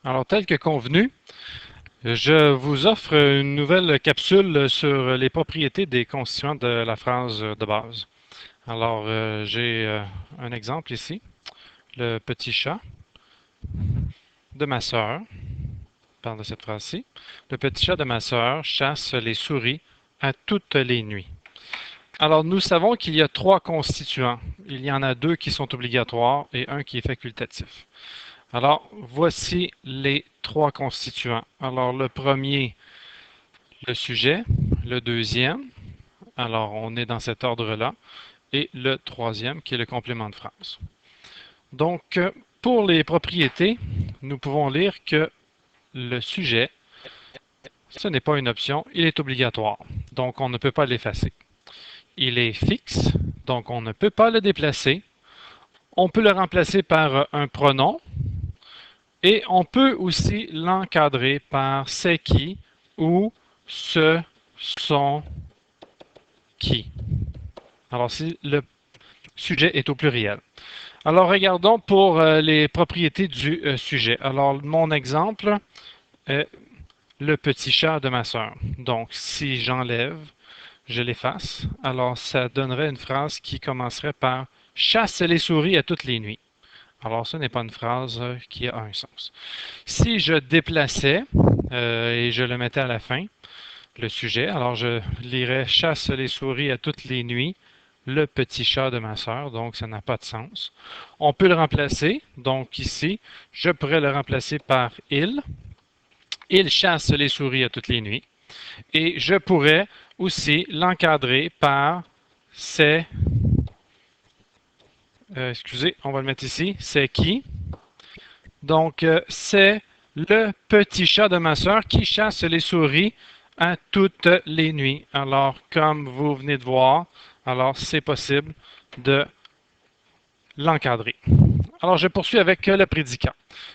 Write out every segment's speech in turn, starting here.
Alors, tel que convenu, je vous offre une nouvelle capsule sur les propriétés des constituants de la phrase de base. Alors, j'ai un exemple ici. Le petit chat de ma sœur, parle de cette phrase-ci. Le petit chat de ma sœur chasse les souris à toutes les nuits. Alors, nous savons qu'il y a trois constituants. Il y en a deux qui sont obligatoires et un qui est facultatif. Alors, voici les trois constituants. Alors, le premier, le sujet. Le deuxième, alors on est dans cet ordre-là. Et le troisième, qui est le complément de phrase. Donc, pour les propriétés, nous pouvons lire que le sujet, ce n'est pas une option, il est obligatoire. Donc, on ne peut pas l'effacer. Il est fixe, donc on ne peut pas le déplacer. On peut le remplacer par un pronom et on peut aussi l'encadrer par c'est qui ou ce sont qui. Alors, si le sujet est au pluriel. Alors, regardons pour les propriétés du sujet. Alors, mon exemple est le petit chat de ma sœur. Donc, si j'enlève, je l'efface, alors ça donnerait une phrase qui commencerait par chasse les souris à toutes les nuits. Alors, ce n'est pas une phrase qui a un sens. Si je déplaçais et je le mettais à la fin, le sujet, alors je lirais chasse les souris à toutes les nuits, le petit chat de ma sœur, donc ça n'a pas de sens. On peut le remplacer, donc ici, je pourrais le remplacer par il. Il chasse les souris à toutes les nuits. Et je pourrais aussi l'encadrer par c'est, excusez, on va le mettre ici, c'est qui. Donc, c'est le petit chat de ma sœur qui chasse les souris à toutes les nuits. Alors, comme vous venez de voir, alors c'est possible de l'encadrer. Alors, je poursuis avec le prédicat.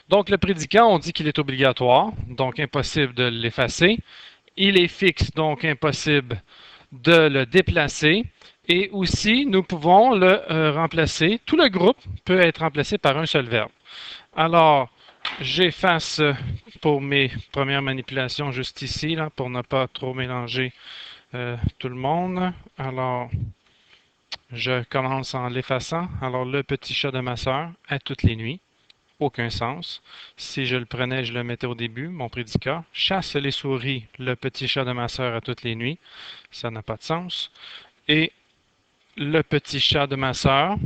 Donc, le prédicat, on dit qu'il est obligatoire, donc impossible de l'effacer. Il est fixe, donc impossible de le déplacer. Et aussi, nous pouvons le remplacer. Tout le groupe peut être remplacé par un seul verbe. Alors, j'efface pour mes premières manipulations juste ici, là, pour ne pas trop mélanger tout le monde. Alors, je commence en l'effaçant. Alors, le petit chat de ma sœur à toutes les nuits. Aucun sens. Si je le prenais, je le mettais au début, mon prédicat. Chasse les souris, le petit chat de ma sœur à toutes les nuits. Ça n'a pas de sens. Et le petit chat de ma sœur,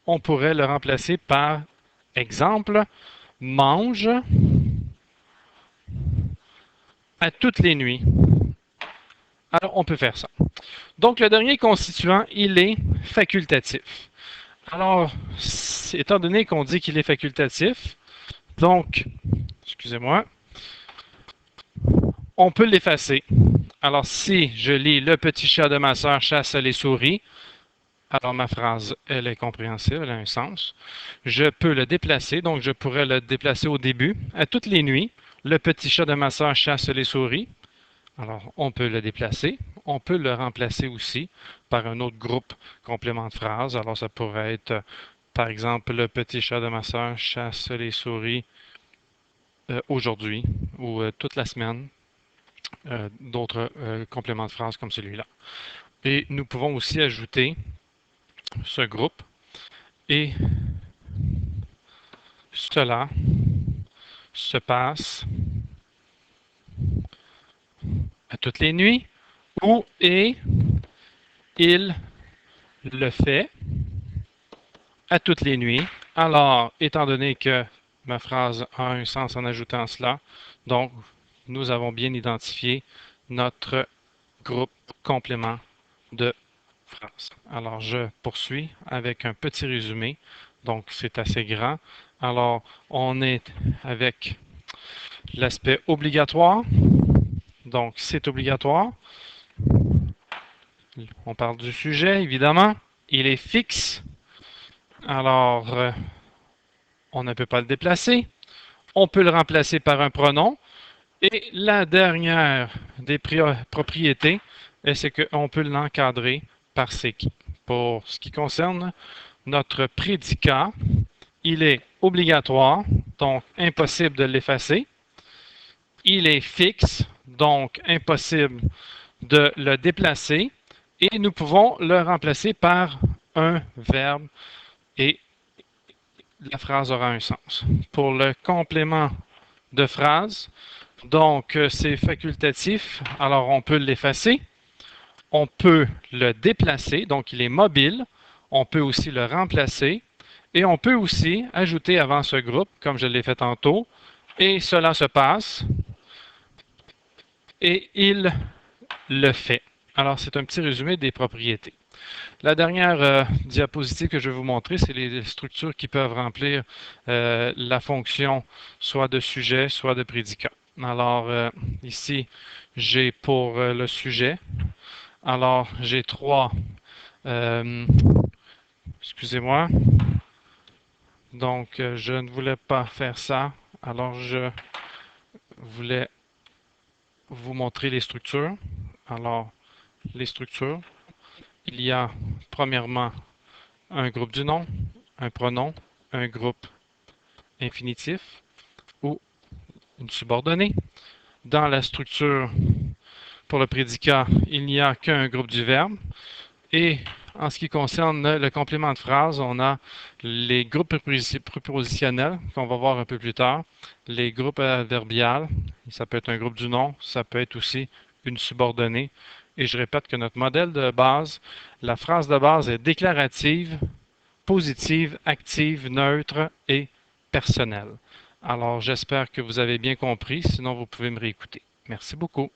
on pourrait le remplacer par exemple, mange à toutes les nuits. Alors, on peut faire ça. Donc, le dernier constituant, il est facultatif. Alors, étant donné qu'on dit qu'il est facultatif, donc, excusez-moi, on peut l'effacer. Alors, si je lis le petit chat de ma sœur chasse les souris, alors ma phrase, elle est compréhensible, elle a un sens. Je peux le déplacer, donc je pourrais le déplacer au début. À toutes les nuits, le petit chat de ma sœur chasse les souris. Alors, on peut le déplacer. On peut le remplacer aussi par un autre groupe complément de phrase. Alors, ça pourrait être, par exemple, le petit chat de ma sœur chasse les souris aujourd'hui ou toute la semaine. D'autres compléments de phrase comme celui-là. Et nous pouvons aussi ajouter ce groupe et cela se passe à toutes les nuits ou et il le fait à toutes les nuits. Alors, étant donné que ma phrase a un sens en ajoutant cela, donc nous avons bien identifié notre groupe complément de phrase. Alors, je poursuis avec un petit résumé. Donc, c'est assez grand. Alors, on est avec l'aspect obligatoire. Donc, c'est obligatoire. On parle du sujet, évidemment. Il est fixe. Alors, on ne peut pas le déplacer. On peut le remplacer par un pronom. Et la dernière des propriétés, c'est qu'on peut l'encadrer par c'est qui. Pour ce qui concerne notre prédicat, il est obligatoire, donc impossible de l'effacer. Il est fixe, donc impossible de le déplacer. Et nous pouvons le remplacer par un verbe et la phrase aura un sens. Pour le complément de phrase, donc c'est facultatif, alors on peut l'effacer. On peut le déplacer, donc il est mobile. On peut aussi le remplacer. Et on peut aussi ajouter avant ce groupe, comme je l'ai fait tantôt, et cela se passe, et il le fait. Alors, c'est un petit résumé des propriétés. La dernière diapositive que je vais vous montrer, c'est les structures qui peuvent remplir la fonction soit de sujet, soit de prédicat. Alors, ici, j'ai pour le sujet, alors j'ai trois, excusez-moi, donc je ne voulais pas faire ça, alors je voulais vous montrer les structures. Alors, les structures, il y a premièrement un groupe du nom, un pronom, un groupe infinitif ou une subordonnée. Dans la structure pour le prédicat, il n'y a qu'un groupe du verbe. Et en ce qui concerne le complément de phrase, on a les groupes prépositionnels qu'on va voir un peu plus tard, les groupes adverbiales, ça peut être un groupe du nom, ça peut être aussi une subordonnée. Et je répète que notre modèle de base, la phrase de base est déclarative, positive, active, neutre et personnelle. Alors, j'espère que vous avez bien compris, sinon vous pouvez me réécouter. Merci beaucoup.